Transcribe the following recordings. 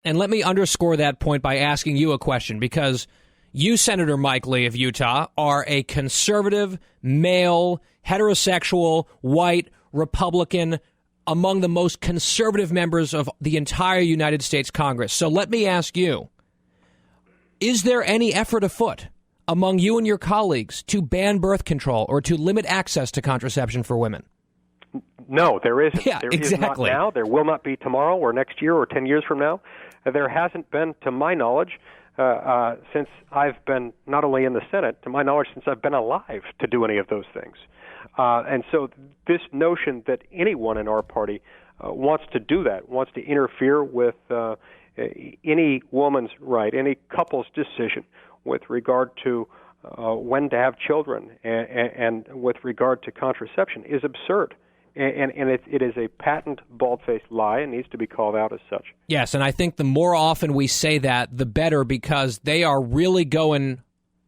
And let me underscore that point by asking you a question, because you, Senator Mike Lee of Utah, are a conservative, male, heterosexual, white, Republican, among the most conservative members of the entire United States Congress. So let me ask you, is there any effort afoot among you and your colleagues to ban birth control or to limit access to contraception for women? No, there isn't. Yeah, there exactly. is not now. There will not be tomorrow or next year or 10 years from now. There hasn't been, to my knowledge, since I've been not only in the Senate, to my knowledge, since I've been alive to do any of those things. And so this notion that anyone in our party wants to do that, wants to interfere with any woman's right, any couple's decision with regard to when to have children and with regard to contraception is absurd. And it is a patent, bald-faced lie and needs to be called out as such. Yes, and I think the more often we say that, the better, because they are really going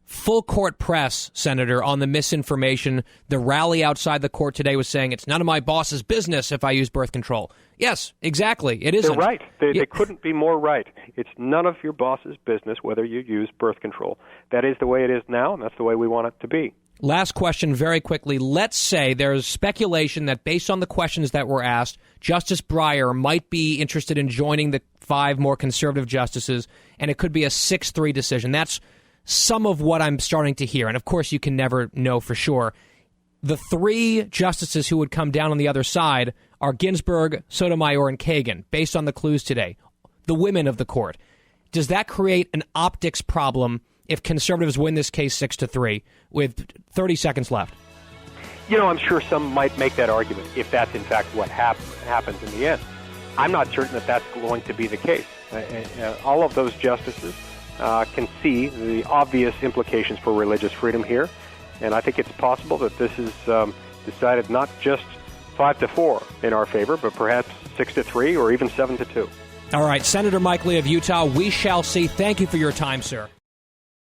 full court press, Senator, on the misinformation. The rally outside the court today was saying it's none of my boss's business if I use birth control. Yes, exactly. It isn't. They're right. They couldn't be more right. It's none of your boss's business whether you use birth control. That is the way it is now, and that's the way we want it to be. Last question very quickly. Let's say there's speculation that based on the questions that were asked, Justice Breyer might be interested in joining the 5 more conservative justices, and it could be a 6-3 decision. That's some of what I'm starting to hear. And, of course, you can never know for sure. The 3 justices who would come down on the other side are Ginsburg, Sotomayor, and Kagan, based on the clues today, the women of the court. Does that create an optics problem if conservatives win this case 6-3 with 30 seconds left? You know, I'm sure some might make that argument if that's in fact what happens in the end. I'm not certain that that's going to be the case. All of those justices can see the obvious implications for religious freedom here, and I think it's possible that this is decided not just 5-4 in our favor, but perhaps 6-3 or even 7-2. All right, Senator Mike Lee of Utah, we shall see. Thank you for your time, sir.